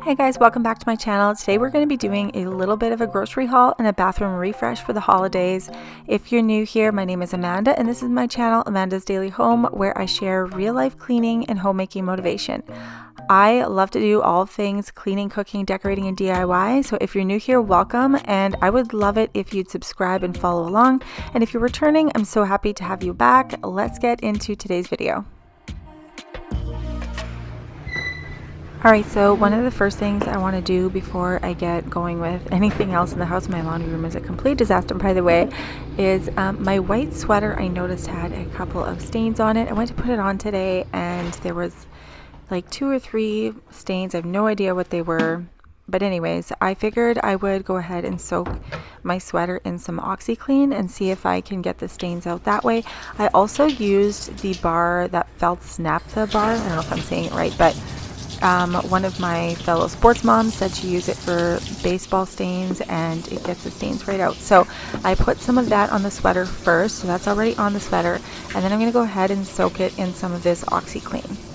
Hey guys, welcome back to my channel. Today we're going to be doing a little bit of a grocery haul and a bathroom refresh for the holidays. If you're new here, my name is Amanda and this is my channel, Amanda's Daily Home, where I share real life cleaning and homemaking motivation. I love to do all things cleaning, cooking, decorating, and DIY. So if you're new here, welcome, and I would love it if you'd subscribe and follow along. And if you're returning, I'm so happy to have you back. Let's get into today's video. Alright, so one of the first things I want to do before I get going with anything else in the house, my laundry room is a complete disaster by the way, is my white sweater I noticed had a couple of stains on it. I went to put it on today and there was like 2 or 3 stains. I have no idea what they were. But anyways, I figured I would go ahead and soak my sweater in some OxiClean and see if I can get the stains out that way. I also used the bar that felt snap the bar. I don't know if I'm saying it right, but one of my fellow sports moms said she used it for baseball stains and it gets the stains right out. So I put some of that on the sweater first, so that's already on the sweater, and then I'm going to go ahead and soak it in some of this OxiClean.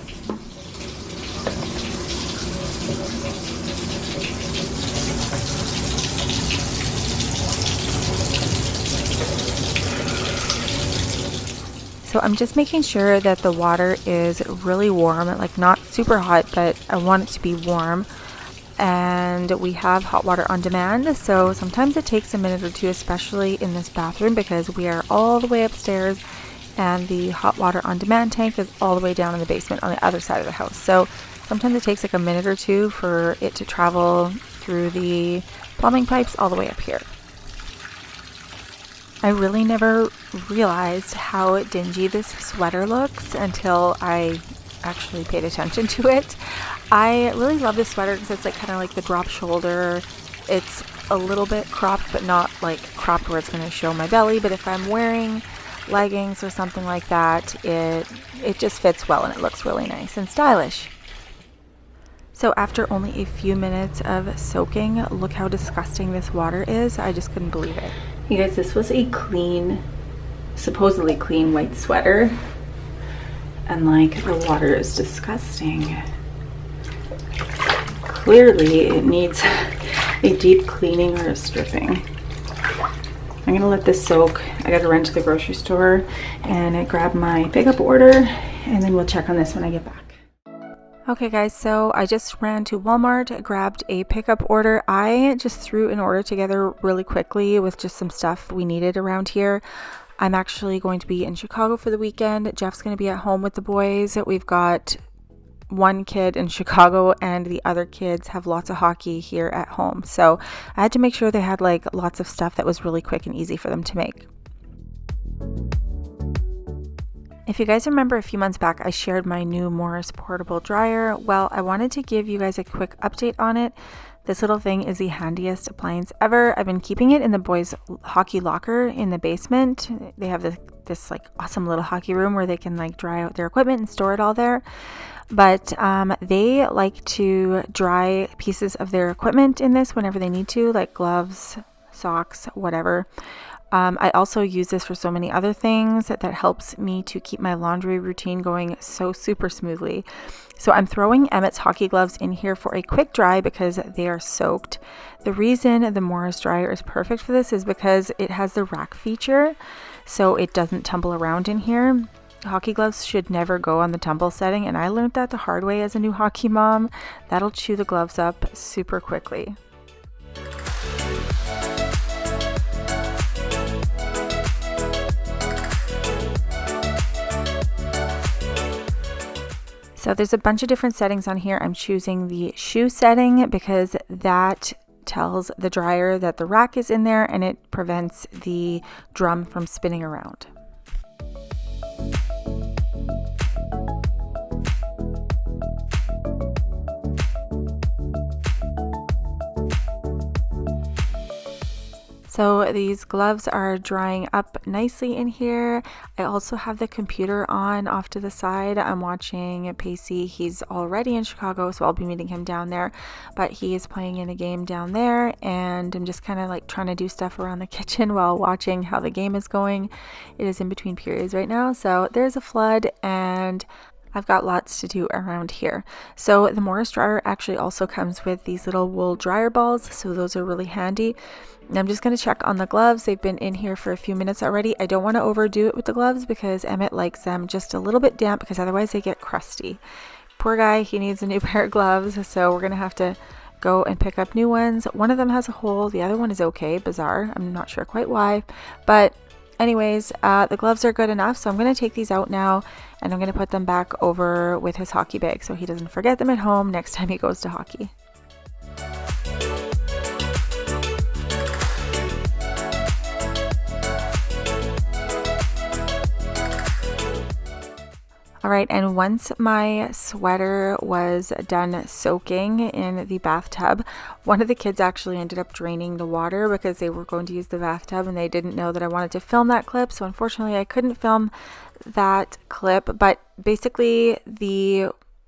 So I'm just making sure that the water is really warm, like not super hot, but I want it to be warm. And we have hot water on demand, so sometimes it takes a minute or two, especially in this bathroom because we are all the way upstairs and the hot water on demand tank is all the way down in the basement on the other side of the house. So sometimes it takes like a minute or two for it to travel through the plumbing pipes all the way up here. I really never realized how dingy this sweater looks until I actually paid attention to it. I really love this sweater because it's like kind of like the drop shoulder. It's a little bit cropped, but not like cropped where it's going to show my belly. But if I'm wearing leggings or something like that, it just fits well and it looks really nice and stylish. So after only a few minutes of soaking, look how disgusting this water is. I just couldn't believe it. You guys, this was a clean, supposedly clean white sweater. And like the water is disgusting. Clearly it needs a deep cleaning or a stripping. I'm gonna let this soak. I gotta run to the grocery store and I grab my pickup order and then we'll check on this when I get back. Okay guys, so I just ran to Walmart, grabbed a pickup order. I just threw an order together really quickly with just some stuff we needed around here. I'm actually going to be in Chicago for the weekend. Jeff's going to be at home with the boys. We've got one kid in Chicago and the other kids have lots of hockey here at home. So I had to make sure they had like lots of stuff that was really quick and easy for them to make. If you guys remember a few months back, I shared my new Morris portable dryer. Well, I wanted to give you guys a quick update on it. This little thing is the handiest appliance ever. I've been keeping it in the boys' hockey locker in the basement. They have this like awesome little hockey room where they can like dry out their equipment and store it all there. But they like to dry pieces of their equipment in this whenever they need to, like gloves, socks, whatever. I also use this for so many other things that helps me to keep my laundry routine going so super smoothly. So I'm throwing Emmett's hockey gloves in here for a quick dry because they are soaked. The reason the Morris dryer is perfect for this is because it has the rack feature, so it doesn't tumble around in here. Hockey gloves should never go on the tumble setting, and I learned that the hard way as a new hockey mom. That'll chew the gloves up super quickly. So there's a bunch of different settings on here. I'm choosing the shoe setting because that tells the dryer that the rack is in there and it prevents the drum from spinning around. So these gloves are drying up nicely in here. I also have the computer on off to the side. I'm watching Pacey. He's already in Chicago, so I'll be meeting him down there. But he is playing in a game down there, and I'm just kind of like trying to do stuff around the kitchen while watching how the game is going. It is in between periods right now, so there's a flood, and I've got lots to do around here. So the Morris dryer actually also comes with these little wool dryer balls, so those are really handy. And I'm just going to check on the gloves. They've been in here for a few minutes already. I don't want to overdo it with the gloves because Emmett likes them just a little bit damp because otherwise they get crusty. Poor guy, he needs a new pair of gloves, so we're going to have to go and pick up new ones. One of them has a hole, the other one is okay, bizarre. I'm not sure quite why, but anyways, the gloves are good enough, so I'm going to take these out now and I'm going to put them back over with his hockey bag so he doesn't forget them at home next time he goes to hockey. All right, and once my sweater was done soaking in the bathtub, one of the kids actually ended up draining the water because they were going to use the bathtub and they didn't know that I wanted to film that clip. So unfortunately, I couldn't film that clip, but basically the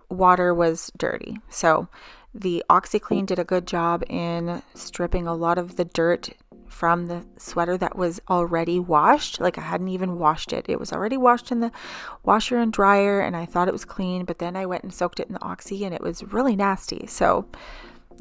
water was dirty. So the OxiClean did a good job in stripping a lot of the dirt from the sweater that was already washed. Like I hadn't even washed it. It was already washed in the washer and dryer and I thought it was clean, but then I went and soaked it in the Oxy and it was really nasty. So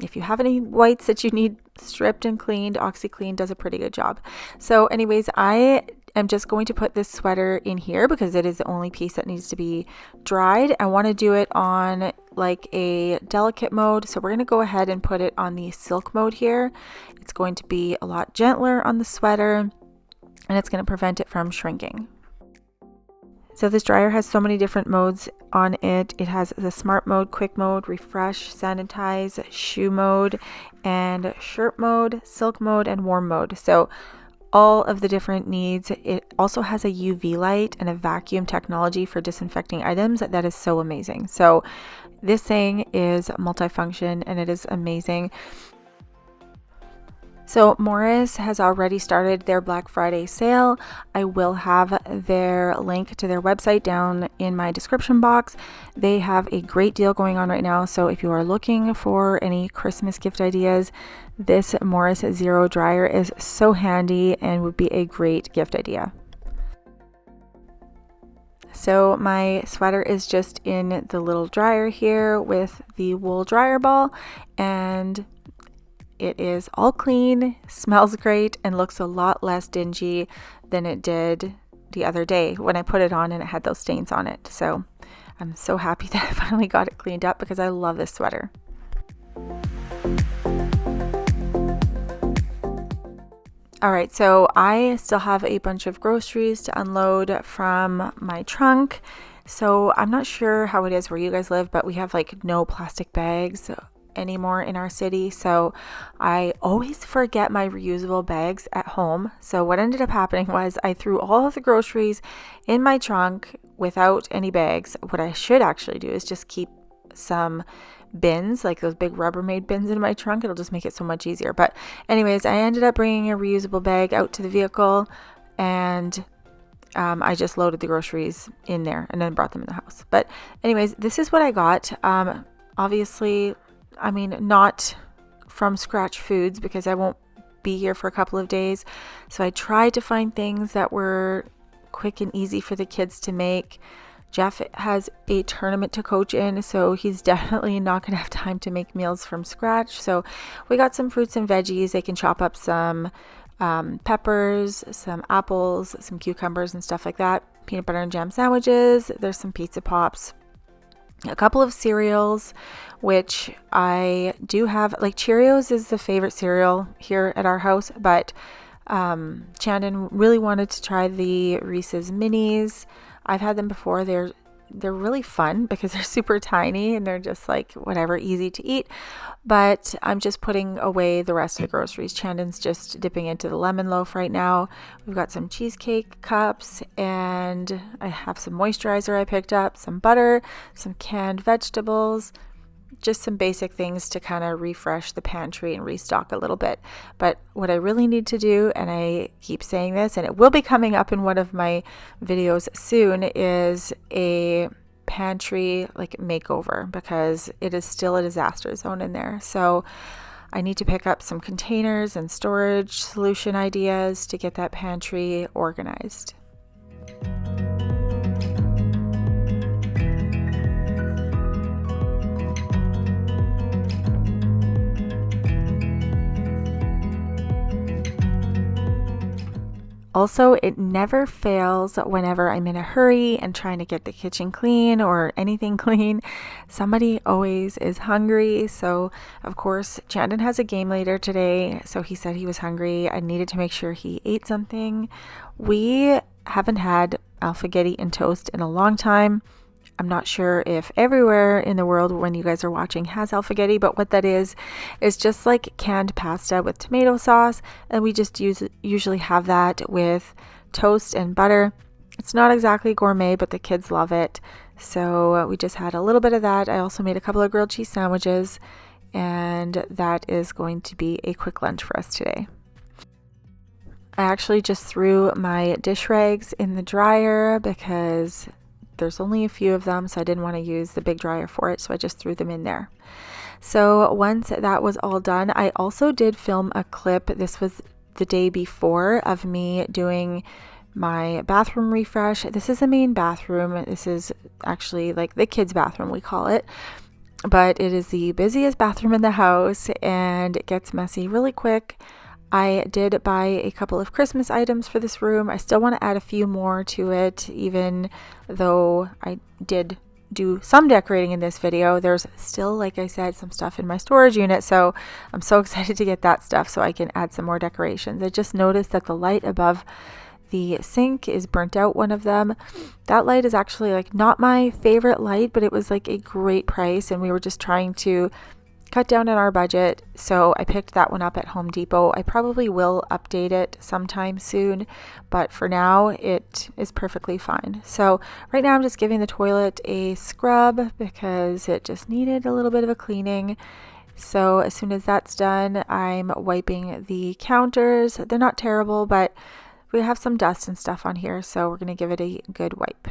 if you have any whites that you need stripped and cleaned, OxiClean does a pretty good job. So anyways, I am just going to put this sweater in here because it is the only piece that needs to be dried. I want to do it on like a delicate mode. So we're going to go ahead and put it on the silk mode here. It's going to be a lot gentler on the sweater and it's going to prevent it from shrinking. So this dryer has so many different modes on it. It has the smart mode, quick mode, refresh, sanitize, shoe mode, and shirt mode, silk mode, and warm mode. So all of the different needs. It also has a UV light and a vacuum technology for disinfecting items. That is so amazing. So this thing is multifunction and it is amazing. So Morris has already started their Black Friday sale. I will have their link to their website down in my description box. They have a great deal going on right now. So if you are looking for any Christmas gift ideas, this Morris Zero dryer is so handy and would be a great gift idea. So my sweater is just in the little dryer here with the wool dryer ball, and it is all clean, smells great, and looks a lot less dingy than it did the other day when I put it on and it had those stains on it. So I'm so happy that I finally got it cleaned up because I love this sweater. All right, so I still have a bunch of groceries to unload from my trunk. So I'm not sure how it is where you guys live, but we have like no plastic bags anymore in our city. So I always forget my reusable bags at home. So what ended up happening was I threw all of the groceries in my trunk without any bags. What I should actually do is just keep some bins, like those big Rubbermaid bins, in my trunk. It'll just make it so much easier. But anyways, I ended up bringing a reusable bag out to the vehicle, and I just loaded the groceries in there and then brought them in the house. But anyways, this is what I got. Obviously, I mean, not from scratch foods because I won't be here for a couple of days. So I tried to find things that were quick and easy for the kids to make. Jeff has a tournament to coach in, so he's definitely not going to have time to make meals from scratch. So we got some fruits and veggies. They can chop up some peppers, some apples, some cucumbers and stuff like that. Peanut butter and jam sandwiches. There's some pizza pops. A couple of cereals, which I do have. Like Cheerios is the favorite cereal here at our house, but Chandon really wanted to try the Reese's Minis. I've had them before. They're really fun because they're super tiny and they're just like whatever, easy to eat. But I'm just putting away the rest of the groceries. Chandon's just dipping into the lemon loaf right now. We've got some cheesecake cups, and I have some moisturizer I picked up, some butter, some canned vegetables, just some basic things to kind of refresh the pantry and restock a little bit. But what I really need to do, and I keep saying this, and it will be coming up in one of my videos soon, is a pantry like makeover, because it is still a disaster zone in there. So I need to pick up some containers and storage solution ideas to get that pantry organized. Also, it never fails whenever I'm in a hurry and trying to get the kitchen clean or anything clean. Somebody always is hungry. So, of course, Chandon has a game later today. So he said he was hungry. I needed to make sure he ate something. We haven't had alfaghetti and toast in a long time. I'm not sure if everywhere in the world when you guys are watching has alfaghetti, but what that is just like canned pasta with tomato sauce, and we just usually have that with toast and butter. It's not exactly gourmet, but the kids love it, so we just had a little bit of that. I also made a couple of grilled cheese sandwiches, and that is going to be a quick lunch for us today. I actually just threw my dish rags in the dryer because there's only a few of them, so I didn't want to use the big dryer for it, so I just threw them in there. So once that was all done, I also did film a clip. This was the day before of me doing my bathroom refresh. This is the main bathroom. This is actually like the kids' bathroom, we call it, but it is the busiest bathroom in the house and it gets messy really quick. I did buy a couple of Christmas items for this room. I still want to add a few more to it, even though I did do some decorating in this video. There's still, like I said, some stuff in my storage unit, so I'm so excited to get that stuff so I can add some more decorations. I just noticed that the light above the sink is burnt out, one of them. That light is actually like not my favorite light, but it was like a great price, and we were just trying to cut down on our budget, so I picked that one up at Home Depot. I probably will update it sometime soon, but for now it is perfectly fine. So right now I'm just giving the toilet a scrub because it just needed a little bit of a cleaning. So as soon as that's done, I'm wiping the counters. They're not terrible, but we have some dust and stuff on here, so we're going to give it a good wipe.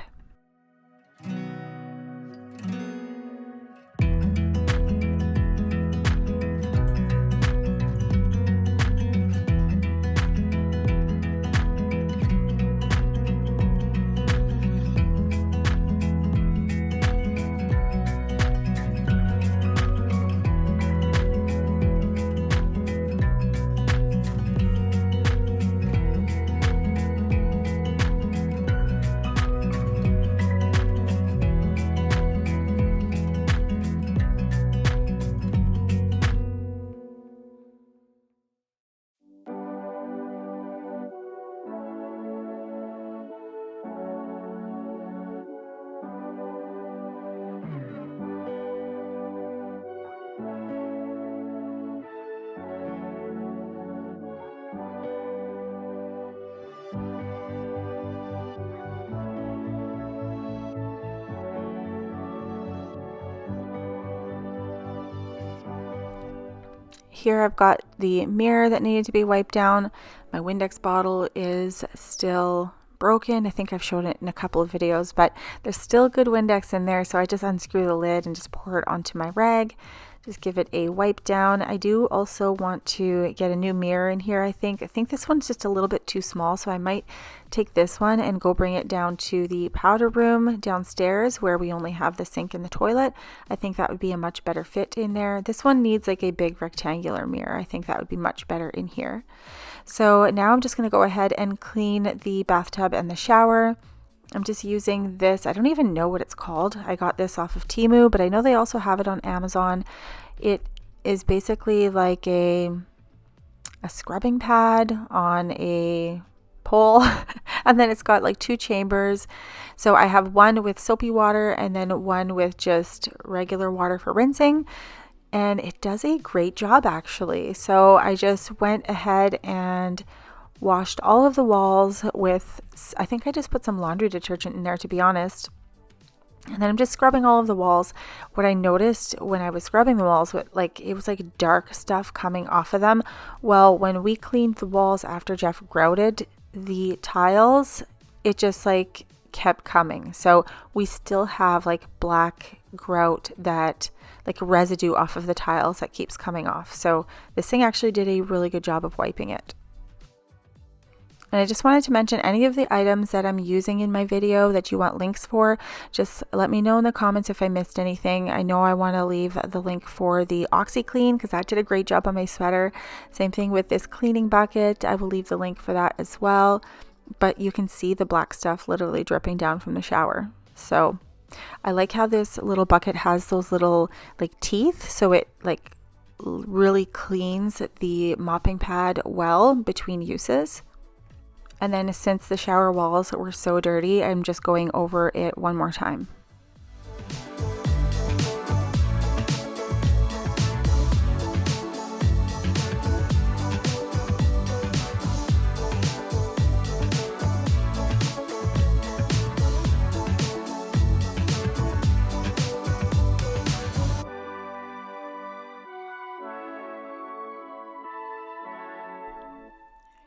Here I've got the mirror that needed to be wiped down. My Windex bottle is still broken. I think I've shown it in a couple of videos, but there's still good Windex in there, so I just unscrew the lid and just pour it onto my rag. Just give it a wipe down. I do also want to get a new mirror in here. I think this one's just a little bit too small, so I might take this one and go bring it down to the powder room downstairs where we only have the sink and the toilet. I think that would be a much better fit in there. This one needs like a big rectangular mirror. I think that would be much better in here. So now I'm just going to go ahead and clean the bathtub and the shower. I'm just using this. I don't even know what it's called. I got this off of Temu, but I know they also have it on Amazon. It is basically like a scrubbing pad on a pole, and then it's got like two chambers. So I have one with soapy water and then one with just regular water for rinsing, and it does a great job actually. So I just went ahead and washed all of the walls with, I think I just put some laundry detergent in there, to be honest. And then I'm just scrubbing all of the walls. What I noticed when I was scrubbing the walls, it was like dark stuff coming off of them. Well, when we cleaned the walls after Jeff grouted the tiles, it just like kept coming. So we still have like black grout, that like residue off of the tiles that keeps coming off. So this thing actually did a really good job of wiping it. And I just wanted to mention any of the items that I'm using in my video that you want links for, just let me know in the comments if I missed anything. I know I want to leave the link for the OxyClean because that did a great job on my sweater. Same thing with this cleaning bucket. I will leave the link for that as well. but you can see the black stuff literally dripping down from the shower. So I like how this little bucket has those little like teeth, so it like really cleans the mopping pad well between uses. And then since the shower walls were so dirty, I'm just going over it one more time.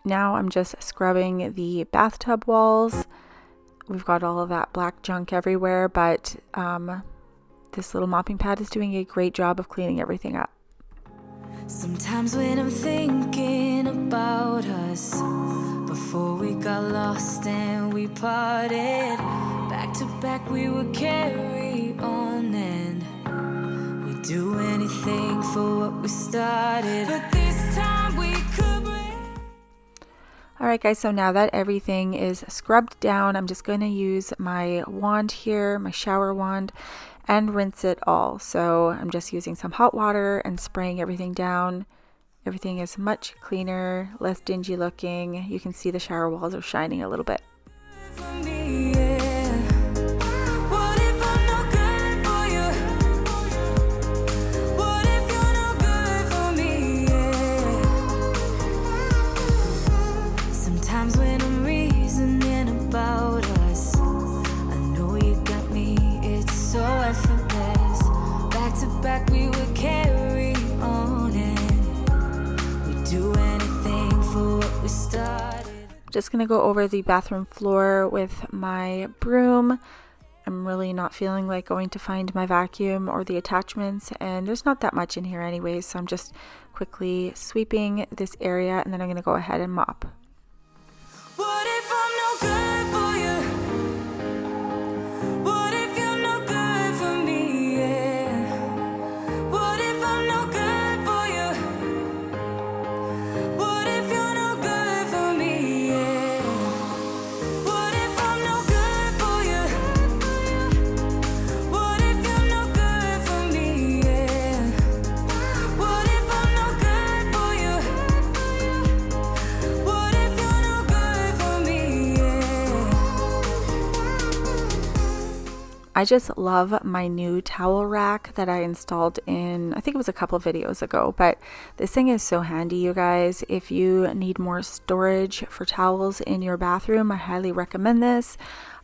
Now I'm just scrubbing the bathtub walls. We've got all of that black junk everywhere, but this little mopping pad is doing a great job of cleaning everything up. Sometimes when I'm thinking about us, before we got lost and we parted, back to back we would carry on and we'd do anything for what we started, but this time we could break. Alright guys, so now that everything is scrubbed down, I'm just going to use my wand here, my shower wand, and rinse it all. So I'm just using some hot water and spraying everything down. Everything is much cleaner, less dingy looking. You can see the shower walls are shining a little bit. Back we would carry on and we'd do anything for what we started. Just gonna go over the bathroom floor with my broom. I'm really not feeling like going to find my vacuum or the attachments, and there's not that much in here anyways, so I'm just quickly sweeping this area and then I'm gonna go ahead and mop. What if I'm no good for you? What if you're no good for me? Yeah. What if I'm no good for you? What if you're no good for me? Yeah. What if I'm no good for you? What if you're no good for me? Yeah. What if I'm no good for you? What if you're no good for me? Yeah. I just love my new towel rack that I installed in, I think it was a couple videos ago, but this thing is so handy, you guys. If you need more storage for towels in your bathroom, I highly recommend this.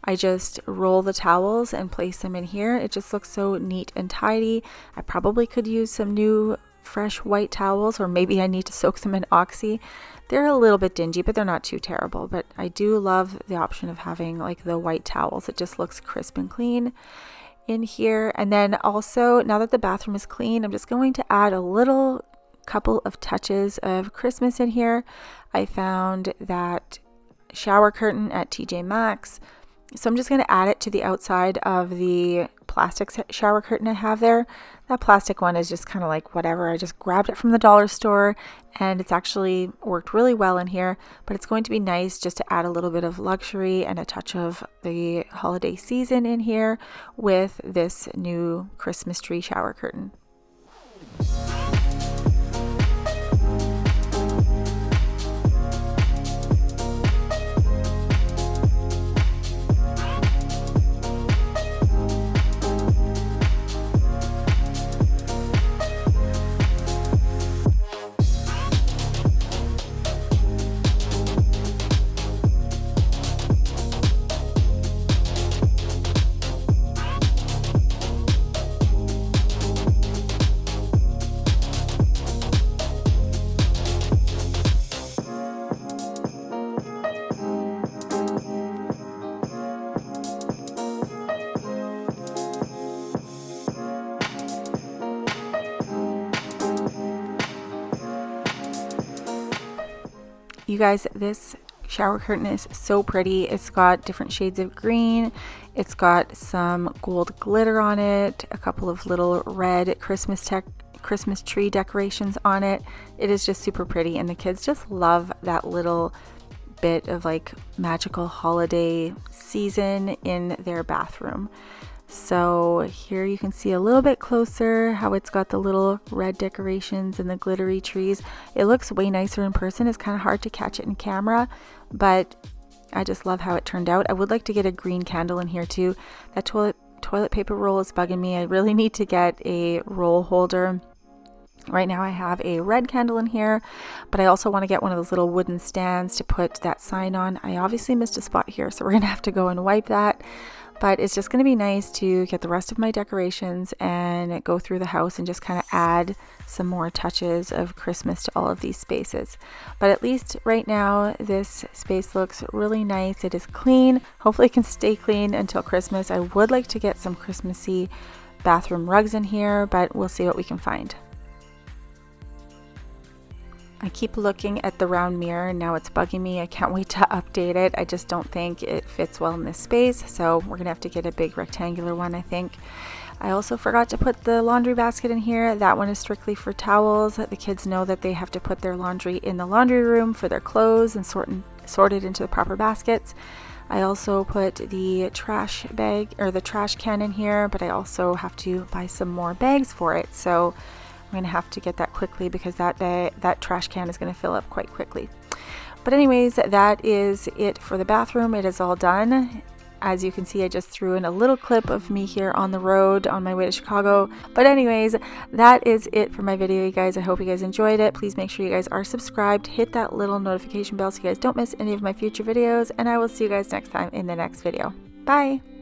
I just roll the towels and place them in here. It just looks so neat and tidy. I probably could use some new fresh white towels, or maybe I need to soak them in Oxy. They're a little bit dingy, but they're not too terrible. But I do love the option of having like the white towels. It just looks crisp and clean in here. And then also, now that the bathroom is clean, I'm just going to add a little couple of touches of Christmas in here. I found that shower curtain at TJ Maxx, so I'm just going to add it to the outside of the plastic shower curtain I have there. That plastic one is just kind of like whatever. I just grabbed it from the dollar store and it's actually worked really well in here, but it's going to be nice just to add a little bit of luxury and a touch of the holiday season in here with this new Christmas tree shower curtain. You guys, this shower curtain is so pretty. It's got different shades of green. It's got some gold glitter on it, a couple of little red Christmas tree decorations on it. It is just super pretty, and the kids just love that little bit of like magical holiday season in their bathroom. So here you can see a little bit closer how it's got the little red decorations and the glittery trees. It looks way nicer in person. It's kind of hard to catch it in camera, but I just love how it turned out. I would like to get a green candle in here too. That toilet paper roll is bugging me. I really need to get a roll holder. Right now I have a red candle in here, but I also want to get one of those little wooden stands to put that sign on. I obviously missed a spot here, so we're going to have to go and wipe that. But it's just going to be nice to get the rest of my decorations and go through the house and just kind of add some more touches of Christmas to all of these spaces. But at least right now, this space looks really nice. It is clean. Hopefully it can stay clean until Christmas. I would like to get some Christmassy bathroom rugs in here, but we'll see what we can find. I keep looking at the round mirror and now it's bugging me. I can't wait to update it. I just don't think it fits well in this space, so we're gonna have to get a big rectangular one, I think. I also forgot to put the laundry basket in here. That one is strictly for towels. The kids know that they have to put their laundry in the laundry room for their clothes and sort it into the proper baskets. I also put the trash bag or the trash can in here, but I also have to buy some more bags for it. So I'm going to have to get that quickly because that trash can is going to fill up quite quickly. But anyways, that is it for the bathroom. It is all done. As you can see, I just threw in a little clip of me here on the road on my way to Chicago. But anyways, that is it for my video, you guys. I hope you guys enjoyed it. Please make sure you guys are subscribed. Hit that little notification bell so you guys don't miss any of my future videos. And I will see you guys next time in the next video. Bye!